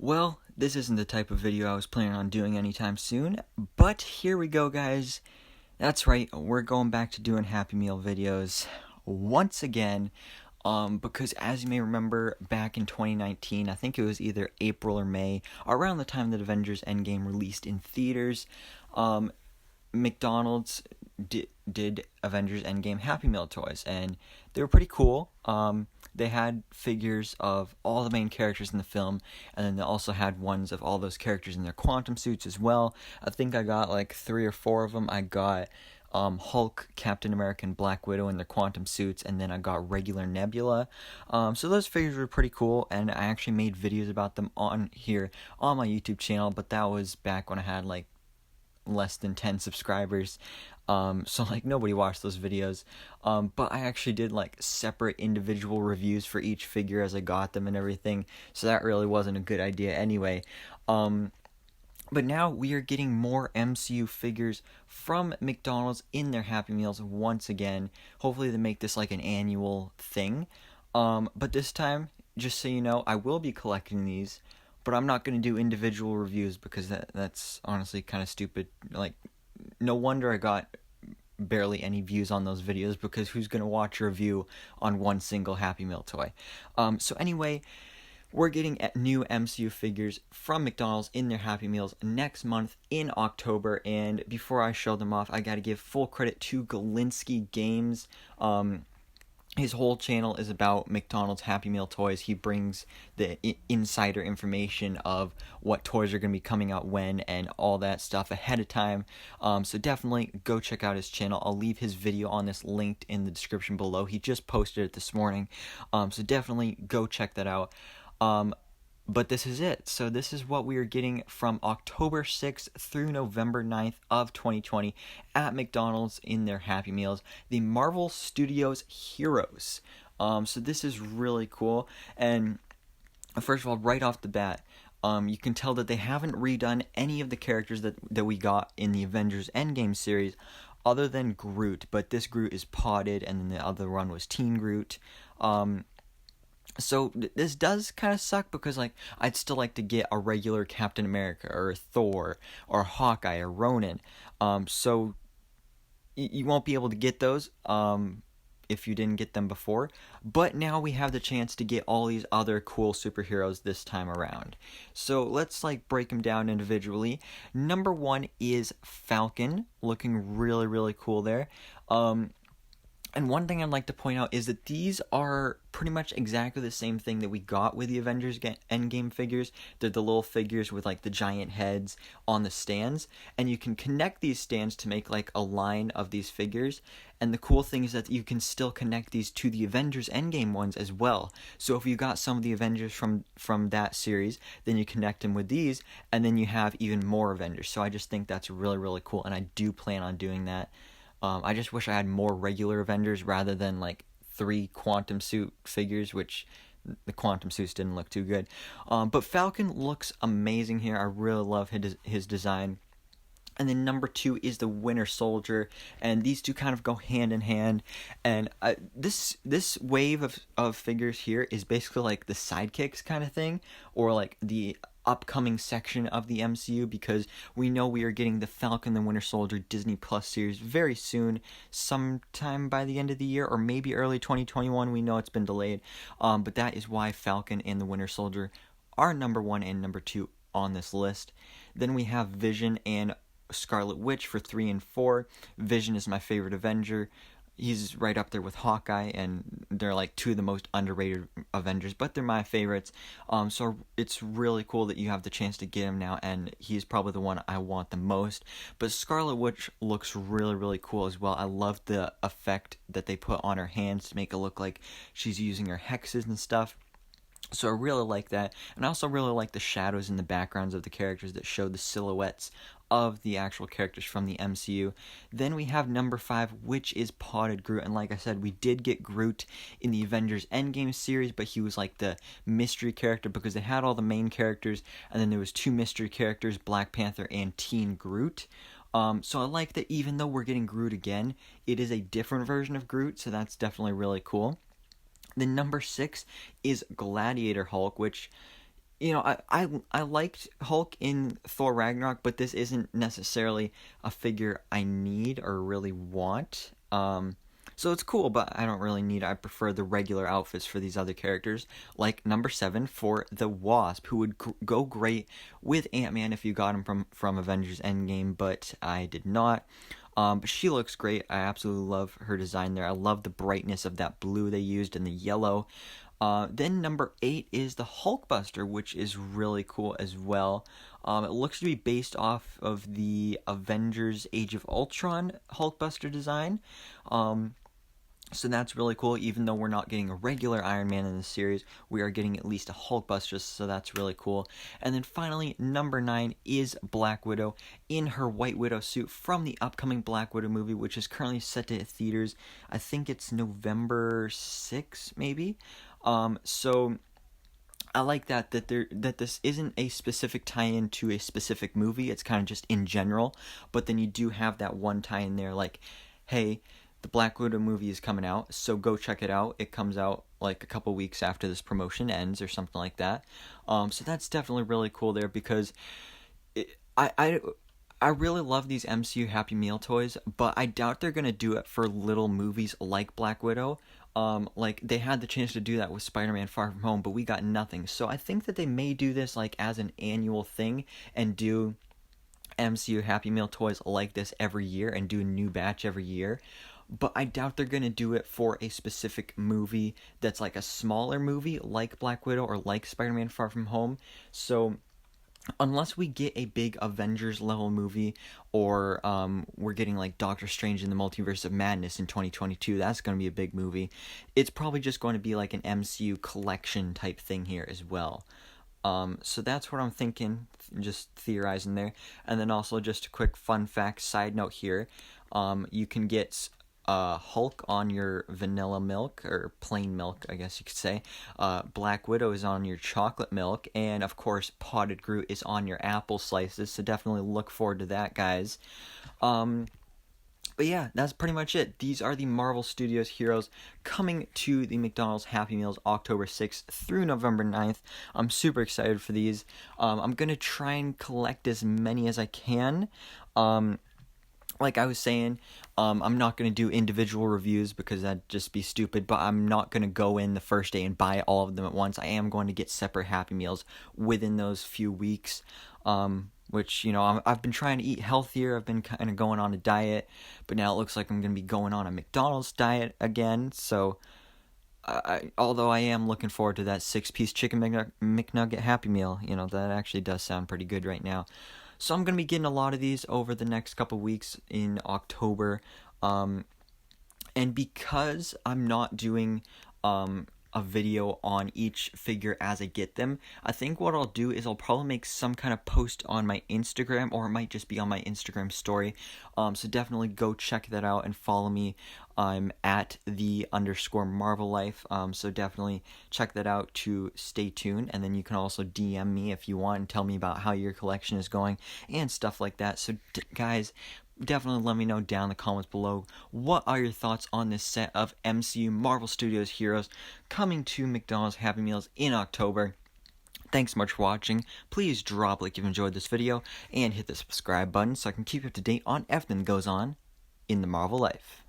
Well, this isn't the type of video I was planning on doing anytime soon, but here we go, guys. That's right, we're going back to doing Happy Meal videos once again, because as you may remember, back in 2019, I think it was either April or May, around the time that Avengers Endgame released in theaters, McDonald's did Avengers Endgame Happy Meal toys, and they were pretty cool. They had figures of all the main characters in the film, and then they also had ones of all those characters in their quantum suits as well. I think I got like 3 or 4 of them. I got Hulk, Captain America, and Black Widow in their quantum suits, and then I got regular Nebula. So those figures were pretty cool, and I actually made videos about them on here on my YouTube channel, but that was back when I had like less than 10 subscribers, so like nobody watched those videos, but I actually did like separate individual reviews for each figure as I got them and everything, so that really wasn't a good idea anyway. But now we are getting more MCU figures from McDonald's in their Happy Meals once again. Hopefully they make this like an annual thing, but this time, just so you know, I will be collecting these, but I'm not going to do individual reviews because that's honestly kind of stupid. Like, no wonder I got barely any views on those videos, because who's going to watch a review on one single Happy Meal toy? So anyway, we're getting new MCU figures from McDonald's in their Happy Meals next month in October, and before I show them off, I got to give full credit to Galinsky Games. His whole channel is about McDonald's Happy Meal toys. He brings the insider information of what toys are going to be coming out when and all that stuff ahead of time. So definitely go check out his channel. I'll leave his video on this linked in the description below. He just posted it this morning. So definitely go check that out. But this is it. So this is what we are getting from October 6th through November 9th of 2020 at McDonald's in their Happy Meals. The Marvel Studios Heroes. So this is really cool. And first of all, right off the bat, you can tell that they haven't redone any of the characters that we got in the Avengers Endgame series other than Groot. But this Groot is potted, and then the other one was Teen Groot. So this does kind of suck, because like I'd still like to get a regular Captain America or Thor or Hawkeye or Ronin. So you won't be able to get those if you didn't get them before. But now we have the chance to get all these other cool superheroes this time around. So let's like break them down individually. Number 1 is Falcon, looking really, really cool there. And one thing I'd like to point out is that these are pretty much exactly the same thing that we got with the Avengers Endgame figures. They're the little figures with like the giant heads on the stands, and you can connect these stands to make like a line of these figures. And the cool thing is that you can still connect these to the Avengers Endgame ones as well. So if you got some of the Avengers from that series, then you connect them with these, and then you have even more Avengers. So I just think that's really, really cool, and I do plan on doing that. I just wish I had more regular Avengers rather than like 3 quantum suit figures, which the quantum suits didn't look too good. But Falcon looks amazing here. I really love his design. And then number 2 is the Winter Soldier, and these two kind of go hand in hand. And this wave of figures here is basically like the sidekicks kind of thing, or like the upcoming section of the MCU, because we know we are getting the Falcon the Winter Soldier Disney Plus series very soon, sometime by the end of the year, or maybe early 2021. We know it's been delayed, but that is why Falcon and the Winter Soldier are number 1 and number 2 on this list. Then we have Vision and Scarlet Witch for 3 and 4. Vision is my favorite Avenger. He's right up there with Hawkeye, and they're like 2 of the most underrated Avengers, but they're my favorites. So it's really cool that you have the chance to get him now, and he's probably the one I want the most. But Scarlet Witch looks really, really cool as well. I love the effect that they put on her hands to make it look like she's using her hexes and stuff. So I really like that, and I also really like the shadows in the backgrounds of the characters that show the silhouettes of the actual characters from the MCU. Then we have number 5, which is Potted Groot, and like I said, we did get Groot in the Avengers Endgame series, but he was like the mystery character because they had all the main characters, and then there was 2 mystery characters, Black Panther and Teen Groot. So I like that even though we're getting Groot again, it is a different version of Groot, so that's definitely really cool. Then number 6 is Gladiator Hulk, which I liked Hulk in Thor Ragnarok, but this isn't necessarily a figure I need or really want. So it's cool, but I don't really need it. I prefer the regular outfits for these other characters, like number 7 for the Wasp, who would go great with Ant-Man if you got him from Avengers Endgame, but I did not. But she looks great. I absolutely love her design there. I love the brightness of that blue they used and the yellow. Then number 8 is the Hulkbuster, which is really cool as well. It looks to be based off of the Avengers Age of Ultron Hulkbuster design. So that's really cool. Even though we're not getting a regular Iron Man in the series, we are getting at least a Hulkbuster, so that's really cool. And then finally, number 9 is Black Widow in her White Widow suit from the upcoming Black Widow movie, which is currently set to hit theaters. I think it's November 6th, maybe. So I like that this isn't a specific tie-in to a specific movie. It's kind of just in general, but then you do have that one tie-in there, like, hey, the Black Widow movie is coming out, so go check it out. It comes out like a couple weeks after this promotion ends or something like that. So that's definitely really cool there because I really love these MCU Happy Meal toys, but I doubt they're gonna do it for little movies like Black Widow. Like they had the chance to do that with Spider-Man Far From Home, but we got nothing. So I think that they may do this like as an annual thing and do MCU Happy Meal toys like this every year and do a new batch every year. But I doubt they're going to do it for a specific movie that's like a smaller movie like Black Widow or like Spider-Man Far From Home. So unless we get a big Avengers level movie or we're getting like Doctor Strange in the Multiverse of Madness in 2022, that's going to be a big movie. It's probably just going to be like an MCU collection type thing here as well. So that's what I'm thinking, just theorizing there. And then also just a quick fun fact side note here. You can get Hulk on your vanilla milk, or plain milk, I guess you could say. Black Widow is on your chocolate milk, and of course, Potted Groot is on your apple slices. So definitely look forward to that, guys. But yeah, that's pretty much it. These are the Marvel Studios heroes coming to the McDonald's Happy Meals October 6th through November 9th. I'm super excited for these. I'm going to try and collect as many as I can. Like I was saying, I'm not going to do individual reviews because that'd just be stupid, but I'm not going to go in the first day and buy all of them at once. I am going to get separate Happy Meals within those few weeks, which, I've been trying to eat healthier. I've been kind of going on a diet, but now it looks like I'm going to be going on a McDonald's diet again, so although I am looking forward to that 6-piece chicken McNugget Happy Meal, that actually does sound pretty good right now. So I'm going to be getting a lot of these over the next couple weeks in October. And because I'm not doing a video on each figure as I get them, I think what I'll do is I'll probably make some kind of post on my Instagram, or it might just be on my Instagram story. So definitely go check that out and follow me. I'm at @the_Marvel Life. So definitely check that out to stay tuned. And then you can also DM me if you want and tell me about how your collection is going and stuff like that. So guys, definitely let me know down in the comments below, what are your thoughts on this set of MCU Marvel Studios heroes coming to McDonald's Happy Meals in October. Thanks so much for watching. Please drop a like if you enjoyed this video and hit the subscribe button so I can keep you up to date on everything that goes on in the Marvel life.